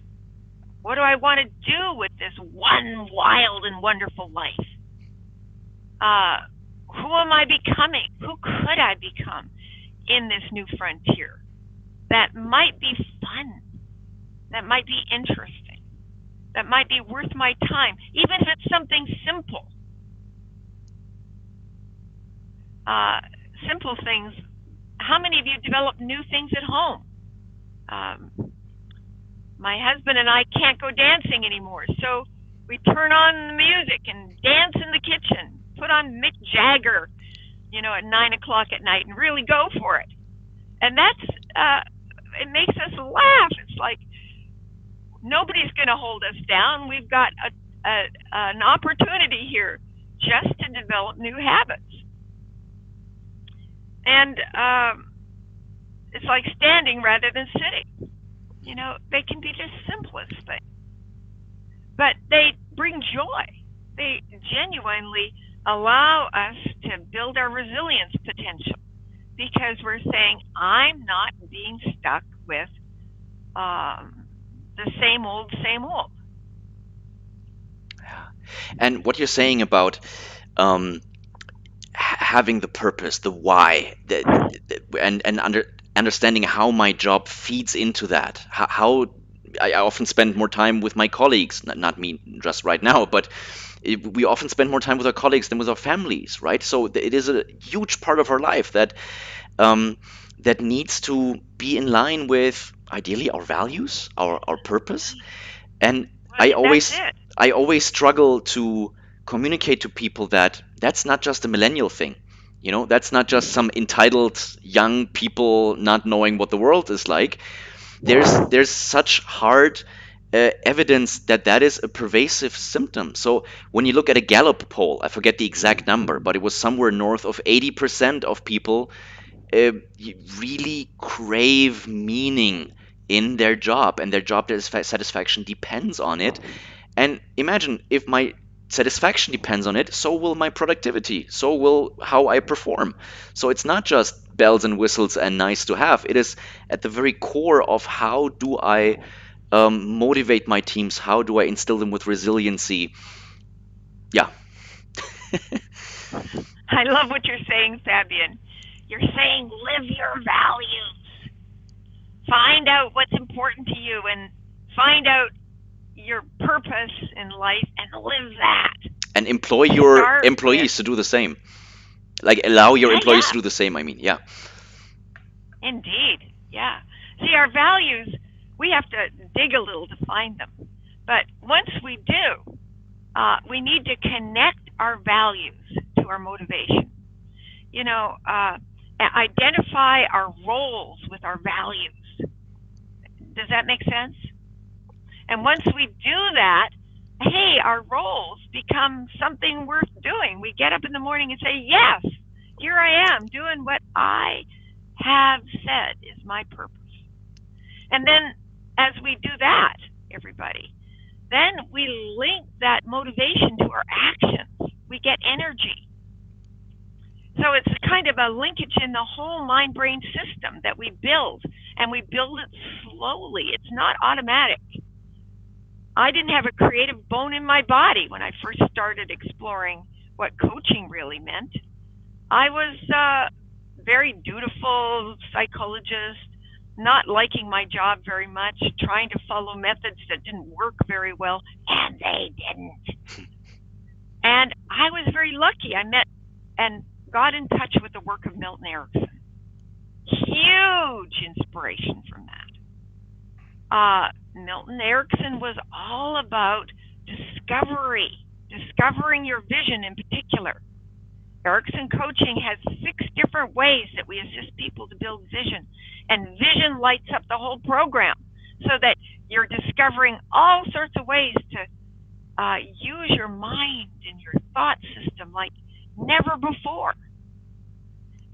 What do I want to do with this one wild and wonderful life? Who am I becoming? Who could I become in this new frontier? That might be fun. That might be interesting. That might be worth my time, even if it's something simple. Simple things. How many of you develop new things at home? My husband and I can't go dancing anymore, so we turn on the music and dance in the kitchen, put on Mick Jagger, at 9 o'clock at night, and really go for it. And that's it makes us laugh. It's like nobody's going to hold us down. We've got an opportunity here just to develop new habits. And it's like standing rather than sitting. You know, they can be the simplest thing, but they bring joy. They genuinely allow us to build our resilience potential because we're saying, I'm not being stuck with the same old, same old.
And what you're saying about um, having the purpose, the why, and understanding how my job feeds into that. How I often spend more time with my colleagues, not me just right now, but we often spend more time with our colleagues than with our families, right? So it is a huge part of our life um, that needs to be in line with ideally our values, our purpose. And
Well,
I
that's
always
it.
I always struggle to communicate to people that that's not just a millennial thing. That's not just some entitled young people not knowing what the world is like. There's such hard evidence that that is a pervasive symptom. So when you look at a Gallup poll, I forget the exact number, but it was somewhere north of 80% of people really crave meaning in their job, and their job satisfaction depends on it. And imagine if my satisfaction depends on it, so will my productivity, so will how I perform. So it's not just bells and whistles and nice to have. It is at the very core of how do I motivate my teams, how do I instill them with resiliency. Yeah.
I love what you're saying, Fabian. You're saying live your values. Find out what's important to you and find out your purpose in life and live that.
And employ your
Start with,
employees to do the same. Like allow your
yeah,
employees to
yeah,
do the same, I mean. Yeah.
indeed. Yeah. See, our values, we have to dig a little to find them. But once we do, we need to connect our values to our motivation. You know, identify our roles with our values. Does that make sense? And once we do that, hey, our roles become something worth doing. We get up in the morning and say, yes, here I am doing what I have said is my purpose. And then as we do that, everybody, then we link that motivation to our actions. We get energy. So it's kind of a linkage in the whole mind brain system that we build, and we build it slowly. It's not automatic. I didn't have a creative bone in my body when I first started exploring what coaching really meant. I was a very dutiful psychologist, not liking my job very much, trying to follow methods that didn't work very well, and they didn't. And I was very lucky. I met and got in touch with the work of Milton Erickson. Huge inspiration from that. Milton Erickson was all about discovering your vision in particular. Erickson Coaching has 6 different ways that we assist people to build vision, and vision lights up the whole program so that you're discovering all sorts of ways to use your mind and your thought system like never before.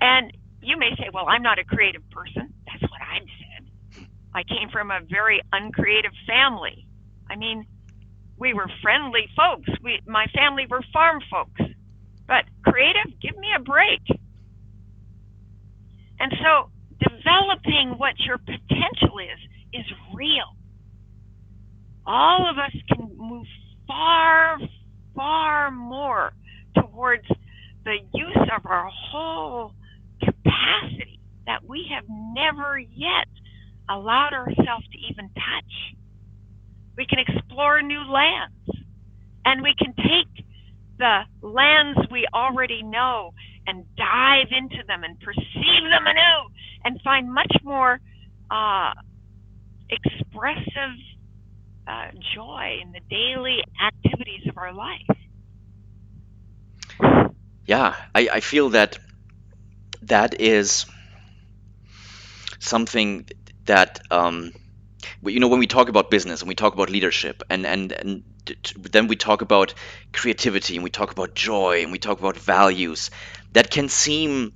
And you may say, well, I'm not a creative person. That's what I said. I came from a very uncreative family. I mean, we were friendly folks. My family were farm folks. But creative, give me a break. And so developing what your potential is real. All of us can move far, far more towards the use of our whole capacity that we have never yet allowed ourselves to even touch. We can explore new lands, and we can take the lands we already know and dive into them and perceive them anew and find much more expressive joy in the daily activities of our life.
Yeah, I feel that that is something that when we talk about business and we talk about leadership then we talk about creativity and we talk about joy and we talk about values, that can seem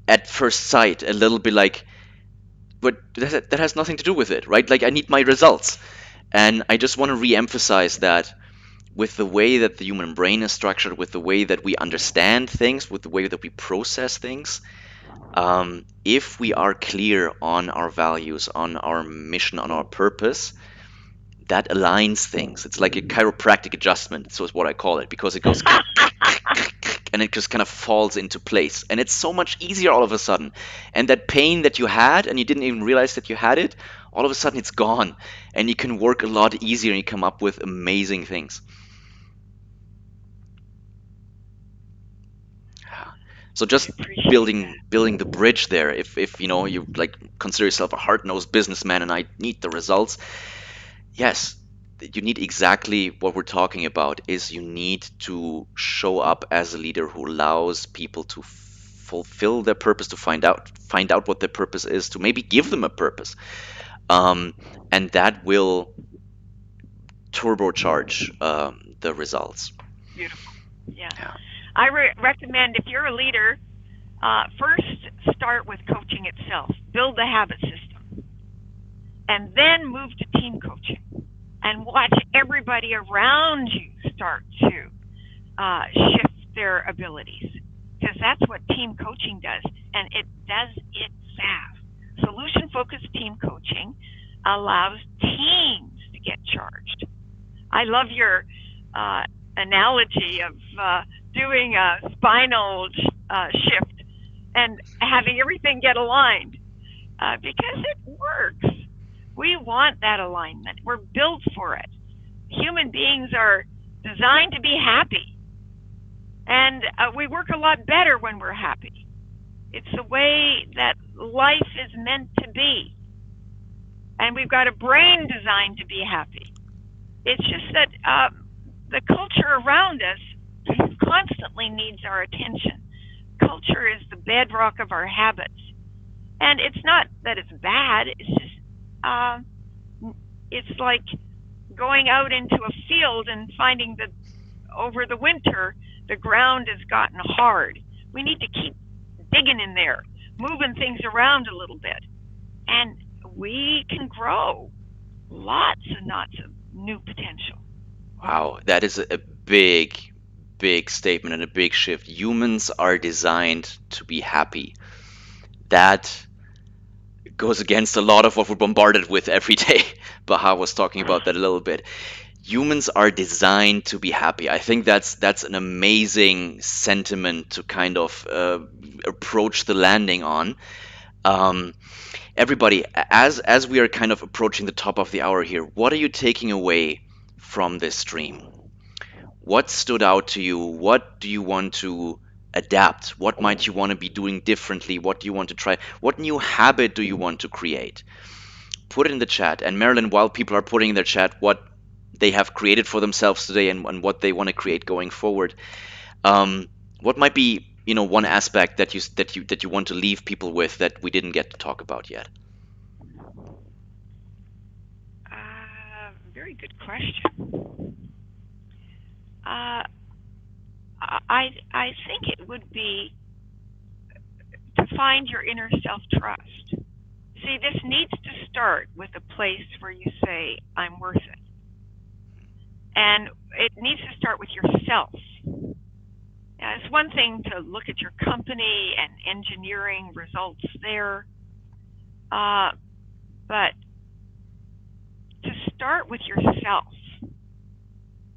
at first sight a little bit like, but that has nothing to do with it, right? Like, I need my results. And I just want to re-emphasize that with the way that the human brain is structured, with the way that we understand things, with the way that we process things, if we are clear on our values, on our mission, on our purpose, that aligns things. It's like a chiropractic adjustment, so is what I call it, because it goes and it just kind of falls into place. And it's so much easier all of a sudden. And that pain that you had and you didn't even realize that you had it, all of a sudden it's gone. And you can work a lot easier and you come up with amazing things. So
I
just
appreciate
building the bridge there. If you like consider yourself a hard-nosed businessman and I need the results, yes, you need exactly what we're talking about is you need to show up as a leader who allows people to fulfill their purpose, to find out what their purpose is, to maybe give them a purpose. Um, and that will turbocharge the results.
beautiful. Yeah.
Yeah.
I recommend if you're a leader, first start with coaching itself, build the habit system, and then move to team coaching and watch everybody around you start to shift their abilities, because that's what team coaching does, and it does it fast. Solution focused team coaching allows teams to get charged. I love your analogy of doing a spinal shift and having everything get aligned, because it works. We want that alignment. We're built for it. Human beings are designed to be happy, and we work a lot better when we're happy. It's the way that life is meant to be, and we've got a brain designed to be happy. It's just that the culture around us constantly needs our attention. Culture is the bedrock of our habits, and it's not that it's bad. It's just it's like going out into a field and finding that over the winter the ground has gotten hard. We need to keep digging in there, moving things around a little bit, and we can grow lots and lots of new potential.
Wow, that is a big, big statement and a big shift. Humans are designed to be happy. That goes against a lot of what we're bombarded with every day. Baha was talking about that a little bit. Humans are designed to be happy. I think that's an amazing sentiment to kind of approach the landing on. Um, Everybody, as we are kind of approaching the top of the hour here, what are you taking away from this stream? What stood out to you? What do you want to adapt? What might you want to be doing differently? What do you want to try? What new habit do you want to create? Put it in the chat. And Marilyn, while people are putting in their chat what they have created for themselves today and what they want to create going forward, what might be one aspect that you want to leave people with that we didn't get to talk about yet?
Very good question. Uh, I think it would be to find your inner self trust. See, this needs to start with a place where you say, I'm worth it. And it needs to start with yourself. Now, it's one thing to look at your company and engineering results there, but to start with yourself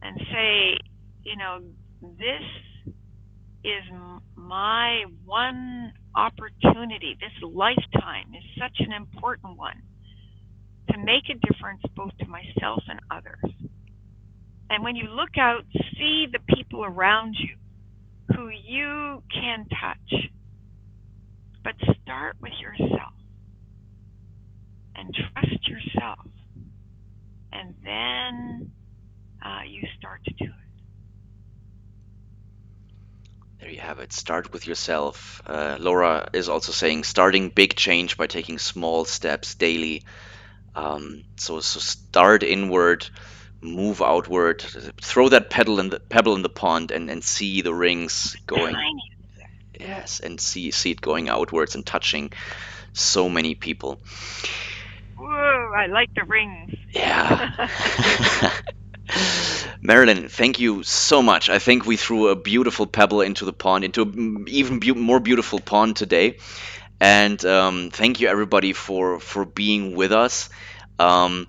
and say, this is my one opportunity. This lifetime is such an important one to make a difference both to myself and others. And when you look out, see the people around you who you can touch. But start with yourself and trust yourself. And then you start to do it.
There you have it. Start with yourself. Laura is also saying starting big change by taking small steps daily. So start inward, move outward, throw that pebble in the pond, and see the rings going.
Tiny.
Yes, and see it going outwards and touching so many people.
Whoa, I like the rings.
Yeah. Marilyn, thank you so much. I think we threw a beautiful pebble into the pond, into an even more beautiful pond today. And thank you everybody for being with us. Um,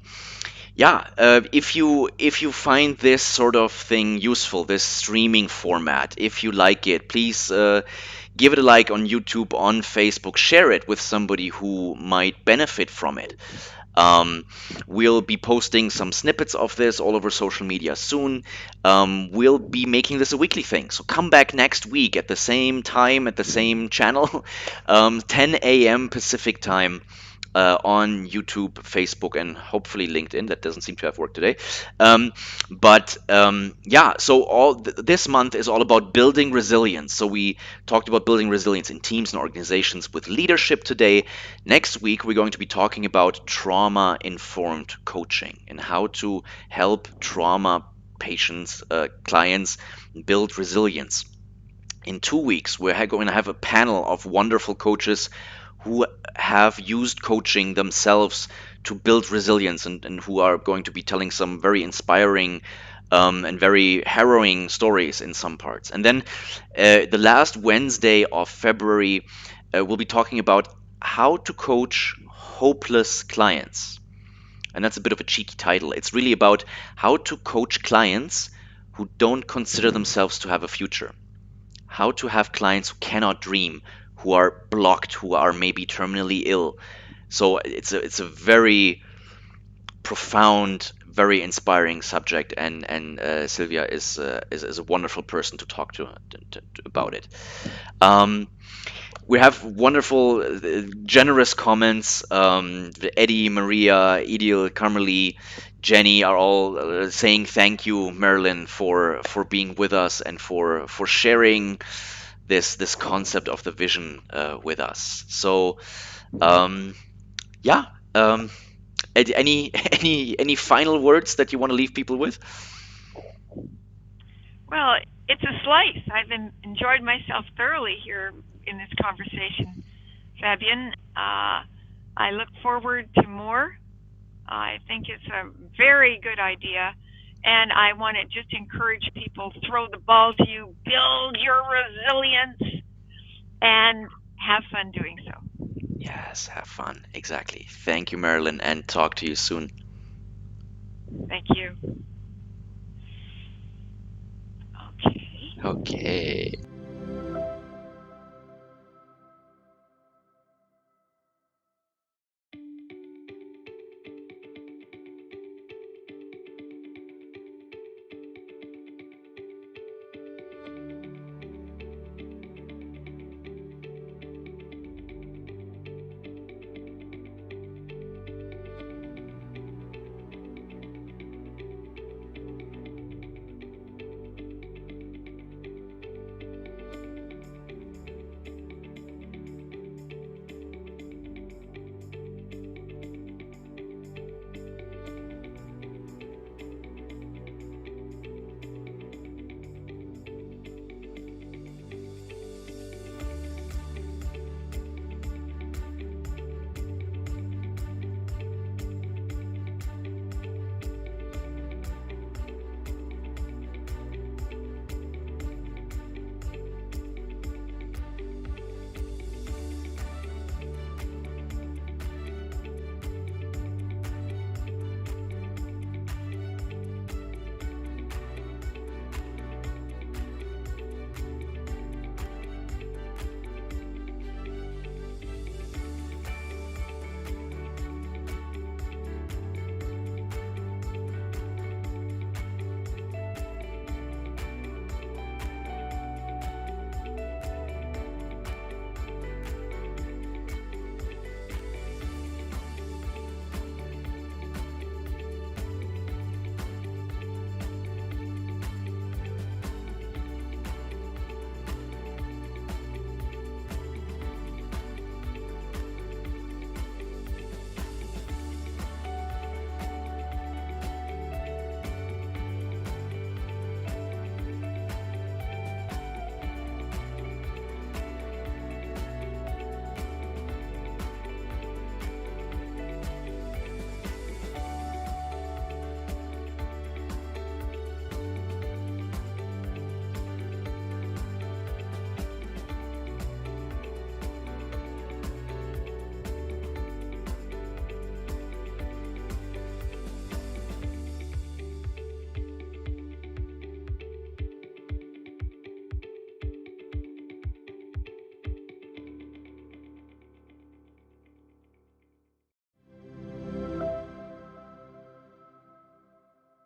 yeah, if you find this sort of thing useful, this streaming format, if you like it, please give it a like on YouTube, on Facebook, share it with somebody who might benefit from it. Um, we'll be posting some snippets of this all over social media soon. We'll be making this a weekly thing. So come back next week at the same time, at the same channel, 10 a.m. Pacific time. On YouTube, Facebook, and hopefully LinkedIn. That doesn't seem to have worked today. But yeah, so this month is all about building resilience. So we talked about building resilience in teams and organizations with leadership today. Next week, we're going to be talking about trauma informed coaching and how to help trauma patients, clients build resilience. In 2 weeks, we're going to have a panel of wonderful coaches who have used coaching themselves to build resilience and who are going to be telling some very inspiring and very harrowing stories in some parts. And then the last Wednesday of February, we'll be talking about how to coach hopeless clients. And that's a bit of a cheeky title. It's really about how to coach clients who don't consider themselves to have a future, how to have clients who cannot dream, who are blocked, who are maybe terminally ill. So it's a very profound, very inspiring subject, and Sylvia is a wonderful person to talk to about it. Um, we have wonderful, generous comments. Eddie, Maria, Idil, Carmelie, Jenny are all saying thank you, Marilyn, for being with us and for sharing this concept of the vision with us. So um, yeah, um, any any final words that you want to leave people with?
Well, it's a slice. I've enjoyed myself thoroughly here in this conversation, Fabian. I look forward to more. I think it's a very good idea. And I want to just encourage people, throw the ball to you, build your resilience, and have fun doing so.
Yes, have fun. Exactly. Thank you, Marilyn, and talk to you soon.
Thank you. Okay.
Okay.